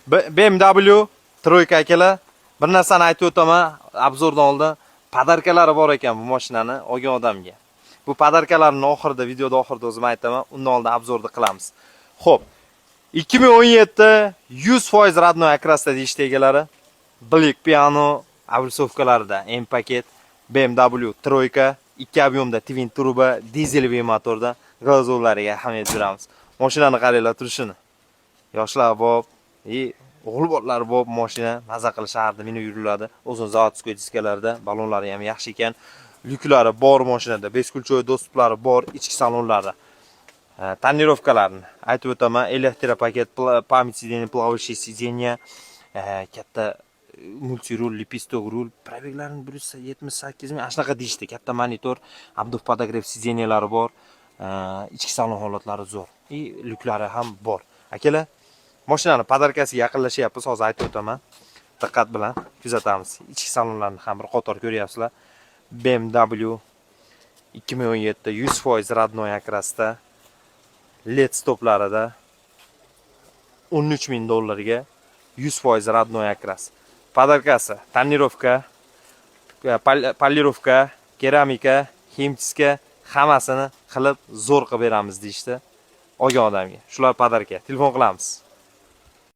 BMW Troyka akalar, bir narsani aytib o'taman, obzordan oldin podarkalari bor ekan bu mashinani olgan odamga. Bu podarkalarning oxirida, videoda oxirida o'zim aytaman, undan oldin obzorni qilamiz. Xo'p, 2017 100% родной окрасda deyishdi egalari. Black Piano avrisovkalarida M paket, BMW Troyka, 2 объемda twin turbo dizel motorda gazolariga ahamiyat beramiz. Mashinani qaranglar turishini. Yoshlar bor, o'g'il bolalar bor, mashina maza qilib shaharda minib yuriladi. O'zin zavodskiy diskalarda, balonlari ham yaxshi ekan. Lyuklari bor mashinada, beskulchoy do'stliklari bor, ichki salonlari. Tonirovkalarni aytib o'taman, elektropaket, память сидения, плавающие сиденья, katta multirul, lipistok rul, probeglarning 178 ming, shunaqa deyishdi. Katta monitor, abduf podogrev sideniyalari bor, ichki salon holatlari zo'r. Lyuklari ham bor. Akalar, mashinani podarkasiga yaqinlashyapmiz, hozir aytib o'taman. Diqqat bilan kuzatamiz. Ichki salonlarni ham bir qator ko'ryapsizlar. BMW 2017 100% родной окраsda LED stoplarida 13 ming dollarga 100% родной окрас. Podarkasi, tonirovka, polirovka, keramika, ximchiska hammasini qilib zo'r qilib beramiz deyishdi olgan odamga. Shular podarka. Telefon qilamiz.